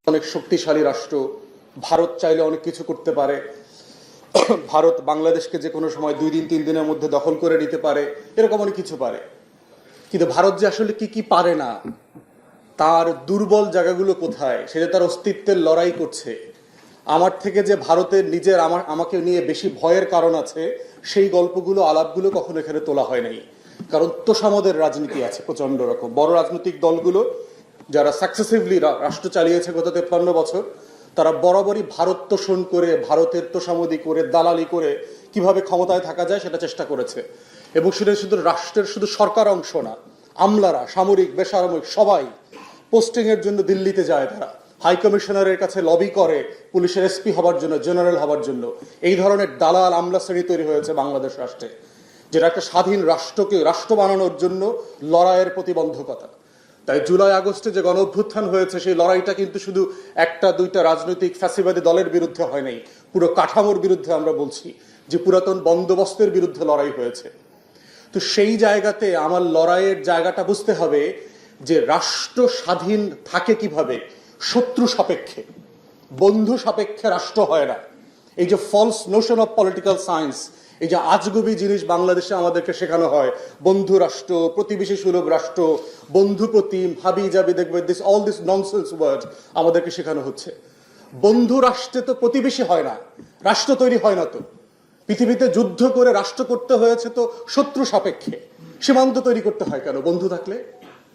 অনেক শক্তিশালী রাষ্ট্র। ভারত চাইলে অনেক কিছু করতে পারে। ভারত বাংলাদেশকে যে কোনো সময় 2 দিন 3 দিনের মধ্যে দখল করে নিতে পারে, এরকম অনেক কিছু পারে। কিন্তু ভারত যে আসলে কি কি পারে না, তার দুর্বল জায়গাগুলো কোথায়, সেটা তার অস্তিত্বের লড়াই করছে। আমার থেকে যে ভারতের নিজের আমাকে নিয়ে বেশি ভয়ের কারণ আছে, সেই গল্পগুলো আলাপগুলো কখনো এখানে তোলা হয় নাই। কারণ তোষামদের রাজনীতি আছে প্রচন্ড রকম। বড় রাজনৈতিক দলগুলো যারা সাকসেসিভলি রাষ্ট্র চালিয়েছে গত 53 বছর, তারা বরাবরই ভারত তোষণ করে, ভারতের তোষামদি করে, দালালি করে কিভাবে ক্ষমতায় থাকা যায় সেটা চেষ্টা করেছে। এবং সেটা শুধু রাষ্ট্রের শুধু সরকার অংশ না, আমলারা, সামরিক বেসামরিক সবাই পোস্টিংয়ের জন্য দিল্লিতে যায়। তারা হাই কমিশনারের কাছে লবি করে পুলিশের এসপি হবার জন্য, জেনারেল হবার জন্য। এই ধরনের দালাল আমলা শ্রেণী তৈরি হয়েছে বাংলাদেশ রাষ্ট্রে, যেটা একটা স্বাধীন রাষ্ট্রকে রাষ্ট্র বানানোর জন্য লড়াইয়ের প্রতিবন্ধকতা। তাই জুলাই আগস্টে যে গণ অভ্যুত্থান হয়েছে, সেই লড়াইটা কিন্তু শুধু একটা দুইটা রাজনৈতিক ফ্যাসিবাদী দলের বিরুদ্ধে হয় নাই, পুরো কাঠামোর বিরুদ্ধে। আমরা বলছি যে পুরাতন বন্দোবস্তের বিরুদ্ধে লড়াই হয়েছে। তো সেই জায়গাতে আমার লড়াইয়ের জায়গাটা বুঝতে হবে যে রাষ্ট্র স্বাধীন থাকে কিভাবে, শত্রু সাপেক্ষে। বন্ধু সাপেক্ষে রাষ্ট্র হয় না। এই যে false notion of political science, এই যে আজগুবি জিনিস বাংলাদেশে আমাদেরকে শেখানো হয়, বন্ধু রাষ্ট্র, প্রতিবেশী সুলভ রাষ্ট্র, বন্ধু প্রতিম, হাবি যাবি, দেখবে অল দিস ননসেন্স ওয়ার্ড আমাদেরকে শেখানো হচ্ছে। বন্ধু রাষ্ট্রে তো প্রতিবেশী হয় না, রাষ্ট্র তৈরি হয় না। তো পৃথিবীতে যুদ্ধ করে রাষ্ট্র করতে হয়েছে তো শত্রু সাপেক্ষে। সীমান্ত তৈরি করতে হয় কেন বন্ধু থাকলে?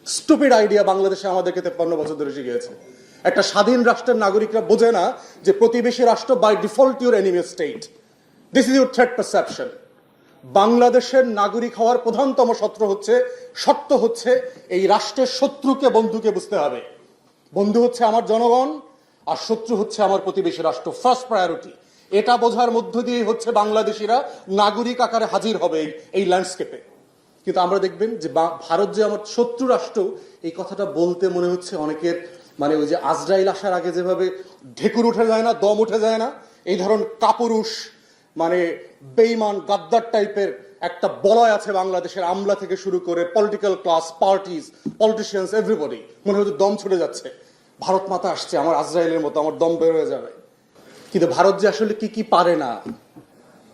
স্টুপিড আইডিয়া বাংলাদেশে আমাদেরকে 53 বছর ধরে শিখিয়েছে। একটা স্বাধীন রাষ্ট্রের নাগরিকরা বোঝে না যে প্রতিবেশী রাষ্ট্র by default your enemy state. This is your threat perception. বাংলাদেশের নাগরিক হওয়ার প্রধানতম শর্ত হচ্ছে এই রাষ্ট্রের শত্রুকে বন্ধুকে বুঝতে হবে। বন্ধু হচ্ছে আমার জনগণ, আর শত্রু হচ্ছে আমার প্রতিবেশী রাষ্ট্র। First priority. এটা বোঝার মধ্য দিয়ে হচ্ছে বাংলাদেশিরা নাগরিক আকারে হাজির হবে এই ল্যান্ডস্কেপে। কিন্তু আমরা দেখবেন যে ভারত যে আমার শত্রু রাষ্ট্র, এই কথাটা বলতে মনে হচ্ছে অনেকের মানে ওই যে আজরাইল আসার আগে যেভাবে ঢেকুর উঠে যায় না, দম উঠে যায় না, এই ধরন কাপুরুষ মানে বেইমান গাদ্দার টাইপের একটা বলয় আছে বাংলাদেশের, আমলা থেকে শুরু করে political class, parties, politicians, everybody. মনে হচ্ছে দম ছুটে যাচ্ছে, ভারত মাতা আসছে, আমার আজরাইলের মতো আমার দম বের হয়ে যাবে। কিন্তু ভারত যে আসলে কি কি পারে না,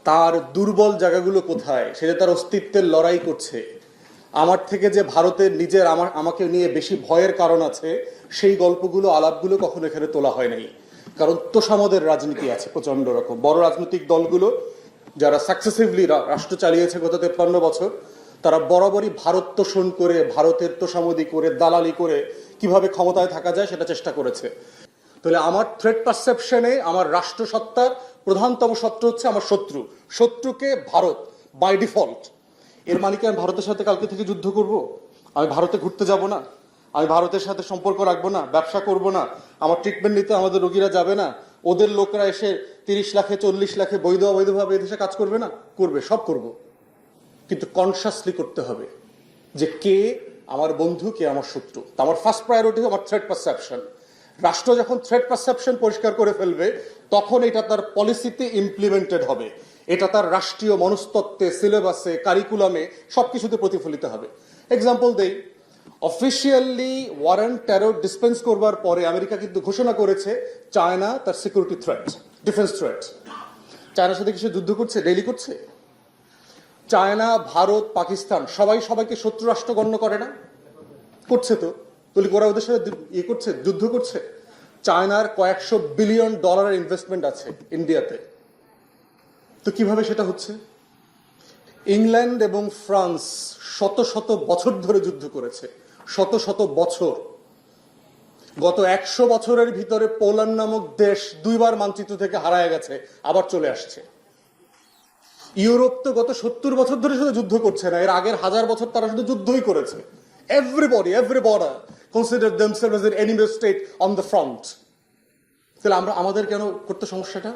তার দুর্বল জায়গাগুলো কোথায়, সেটা তার অস্তিত্বের লড়াই করছে। আমার থেকে যে ভারতের নিজের আমাকে নিয়ে বেশি ভয়ের কারণ আছে, সেই গল্পগুলো আলাপগুলো কখনো এখানে তোলা হয় নাই। কারণ তোষামদের রাজনীতি আছে প্রচন্ড রকম। বড় রাজনৈতিক দলগুলো যারা সাকসেসিভলি রাষ্ট্র চালিয়েছে গত 53 বছর, তারা বরাবরই ভারত তোষণ করে, ভারতের তোষামদি করে, দালালি করে কিভাবে ক্ষমতায় থাকা যায় সেটা চেষ্টা করেছে। তাহলে আমার থ্রেট পারসেপশনে আমার রাষ্ট্রসত্তার প্রধানতম শত্রু হচ্ছে আমার শত্রু। শত্রুকে ভারত বাই ডিফল্ট। এর মানে কি আমি ভারতের সাথে কালকে থেকে যুদ্ধ করব? আমি ভারতে ঘুরতে যাব না? আমি ভারতের সাথে সম্পর্ক রাখবো না? ব্যবসা করব না? আমার ট্রিটমেন্ট নিতে আমাদের রোগীরা যাবে না? ওদের লোকরা এসে 30 লাখে 40 লাখে বৈধ অবৈধভাবে এদেশে কাজ করবে না? করবে, সব করব। কিন্তু কনসাসলি করতে হবে যে কে আমার বন্ধু, কে আমার শত্রু। আমার ফার্স্ট প্রায়োরিটি আমার থ্রেট পারসেপশন। রাষ্ট্র যখন থ্রেট পারসেপশন পরিষ্কার করে ফেলবে, তখন এটা তার পলিসিতে ইমপ্লিমেন্টেড হবে। এটা তার রাষ্ট্রীয় মনস্তত্ত্বে, সিলেবাসে, কারিকুলামে সবকিছুতে প্রতিফলিত হবে। এক্সাম্পল দেই, অফিসিয়ালি ওয়ারেন্ট টেরর ডিসপেন্স করবার পরে আমেরিকা কিন্তু ঘোষণা করেছে চায়না তার সিকিউরিটি থ্রেট, ডিফেন্স থ্রেট। চায়নার সাথে কিছু যুদ্ধ করছে, ডেইলি করছে। চায়না, ভারত, পাকিস্তান সবাই সবাইকে শত্রু রাষ্ট্র গণ্য করে না? করছে তো। তাহলে ওরা ওদের সাথে করছে, যুদ্ধ করছে। চায়নার কয়েকশো বিলিয়ন ডলারের ইনভেস্টমেন্ট আছে ইন্ডিয়াতে। তো কিভাবে সেটা হচ্ছে? ইংল্যান্ড এবং ফ্রান্স শত শত বছর ধরে যুদ্ধ করেছে, শত শত বছর। গত 100 বছরের ভিতরে পোল্যান্ড নামক দেশ 2 বার মানচিত্র থেকে হারায় গেছে, আবার চলে আসছে। ইউরোপ তো গত 70 বছর ধরে শুধু যুদ্ধ করছে না, এর আগের 1000 বছর তারা শুধু যুদ্ধই করেছে। Everybody, every border consider themselves as an enemy state on the front. তাহলে আমাদের কেন করতে সমস্যাটা?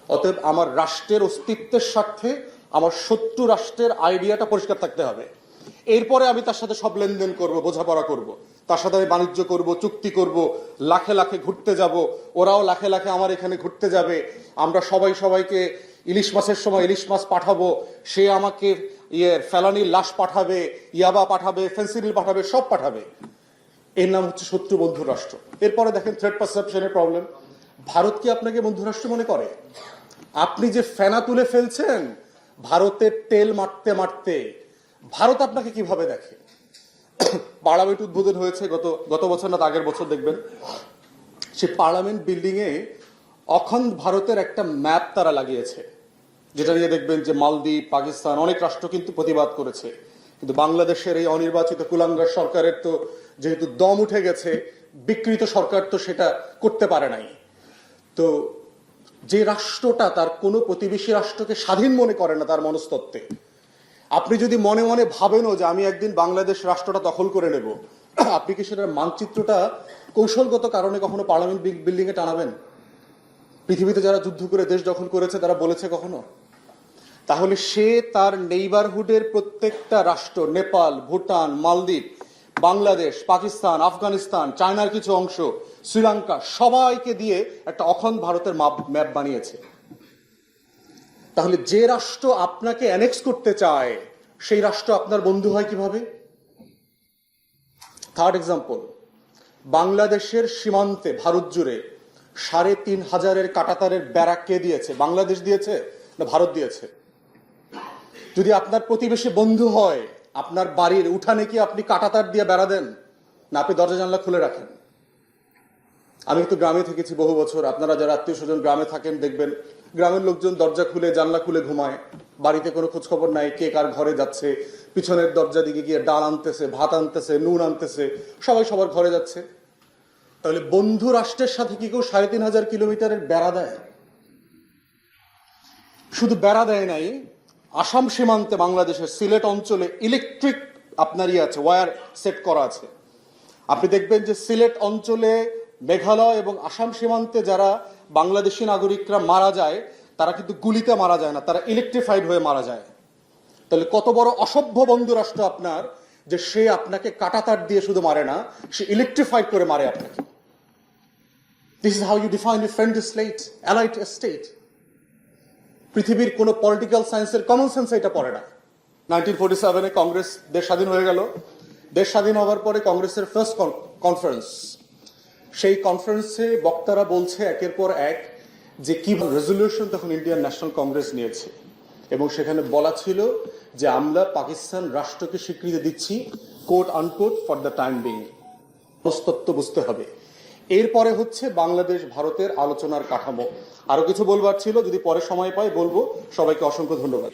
অতএব আমার রাষ্ট্রের অস্তিত্বের স্বার্থে আমার শত্রু রাষ্ট্রের আইডিয়াটা পরিষ্কার থাকতে হবে। এরপরে আমি তার সাথে সব লেনদেন করব, বোঝাপড়া করব, তার সাথে আমি বাণিজ্য করব, চুক্তি করব, লাখে লাখে ঘুরতে যাব, ওরাও লাখে লাখে আমার এখানে ঘুরতে যাবে। আমরা সবাইকে ইলিশ মাছের সময় ইলিশ মাছ পাঠাবো, সে আমাকে ফেলানির লাশ পাঠাবে, ইয়াবা পাঠাবে, ফেন্সিডিল পাঠাবে, সব পাঠাবে। এর নাম হচ্ছে শত্রু বন্ধু রাষ্ট্র। এরপরে দেখেন থ্রেট পারসেপশনের প্রবলেম। ভারত কি আপনাকে বন্ধু রাষ্ট্র মনে করে? আপনি যে ফেনা তুলে ফেলছেন ভারতের তেল মারতে মারতে, ভারত আপনাকে কিভাবে দেখে? পার্লামেন্ট উদ্বোধন হয়েছে গত বছর না আগের বছর, দেখবেন সে পার্লামেন্ট বিল্ডিং এ অখণ্ড ভারতের একটা ম্যাপ তারা লাগিয়েছে, যেটা নিয়ে দেখবেন যে মালদ্বীপ, পাকিস্তান অনেক রাষ্ট্র কিন্তু প্রতিবাদ করেছে। কিন্তু বাংলাদেশের এই অনির্বাচিত কুলাঙ্গার সরকারের তো যেহেতু দম উঠে গেছে, বিকৃত সরকার তো সেটা করতে পারে নাই। তো যে রাষ্ট্রটা তার কোনো প্রতিবেশী রাষ্ট্রকে স্বাধীন মনে করে না তার মনস্তত্ত্বে, আপনি যদি মনে মনে ভাবেনও যে আমি একদিন বাংলাদেশ রাষ্ট্রটা দখল করে নেব, আপনি কি সেটার মানচিত্রটা কৌশলগত কারণে কখনো পার্লামেন্ট বিল্ডিং এ টানাবেন? পৃথিবীতে যারা যুদ্ধ করে দেশ দখল করেছে তারা বলেছে কখনো? তাহলে সে তার নেইবারহুডের প্রত্যেকটা রাষ্ট্র, নেপাল, ভুটান, মালদ্বীপ, বাংলাদেশ, পাকিস্তান, আফগানিস্তান, চায়নার কিছু অংশ, শ্রীলঙ্কা, সবাইকে দিয়ে একটা অখণ্ড ভারতের ম্যাপ বানিয়েছে। তাহলে যে রাষ্ট্র আপনাকে অ্যানেক্স করতে চায় সেই রাষ্ট্র আপনার বন্ধু হয় কিভাবে? থার্ড এক্সাম্পল, বাংলাদেশের সীমান্তে ভারত জুড়ে ৩,৫০০ কাঁটাতারের ব্যারাক কে দিয়েছে? বাংলাদেশ দিয়েছে না ভারত দিয়েছে? যদি আপনার প্রতিবেশী বন্ধু হয়, আপনার বাড়ির উঠানে কি আপনি কাঁটাতার দিয়ে বেড়া দেন, না আপনি দরজা জানলা খুলে রাখেন? আমি তো গ্রামে থেকেছি বহু বছর, আপনারা যারা আত্মীয় স্বজন গ্রামে থাকেন দেখবেন গ্রামের লোকজন দরজা খুলে জানলা খুলে ঘুমায়, বাড়িতে কোনো খোঁজ খবর নাই কে কার ঘরে যাচ্ছে, পিছনের দরজা দিকে গিয়ে ডাল আনতেছে, ভাত আনতেছে, নুন আনতেছে, সবাই সবার ঘরে যাচ্ছে। তাহলে বন্ধু রাষ্ট্রের সাথে কি কেউ ৩,৫০০ কিলোমিটারের বেড়া দেয়? শুধু বেড়া দেয় নাই, আসাম সীমান্তে বাংলাদেশের সিলেট অঞ্চলে ইলেকট্রিক আপনারই আছে, ওয়্যার সেট করা আছে। আপনি দেখবেন যে সিলেট অঞ্চলে মেঘালয় এবং আসাম সীমান্তে যারা বাংলাদেশি নাগরিকরা মারা যায় তারা কিন্তু গুলিতে মারা যায় না, তারা ইলেকট্রিফাইড হয়ে মারা যায়। তাহলে কত বড় অসভ্য বন্ধু রাষ্ট্র আপনার, যে সে আপনাকে কাঁটাতার দিয়ে শুধু মারে না, সে ইলেকট্রিফাইড করে মারে আপনাকে। This is how you define a friend state, allied state. পৃথিবীর কোন পলিটিক্যাল সায়েন্সের কমন সেন্স এটা পড়ে না। 1947-এ কংগ্রেস দেশ স্বাধীন হয়ে গেল। দেশ স্বাধীন হওয়ার পরে কংগ্রেসের ফার্স্ট কনফারেন্স, সেই কনফারেন্সে বক্তারা বলছে একের পর এক যে কি রেজলিউশন তখন ইন্ডিয়ান ন্যাশনাল কংগ্রেস নিয়েছে, এবং সেখানে বলা ছিল যে আমরা পাকিস্তান রাষ্ট্রকে স্বীকৃতি দিচ্ছি quote unquote for the time being. মনস্তত্ত্ব বুঝতে হবে। এরপরে হচ্ছে বাংলাদেশ ভারতের আলোচনার কাঠামো। আরো কিছু বলবার ছিল, যদি পরে সময় পাই বলবো। সবাইকে অসংখ্য ধন্যবাদ।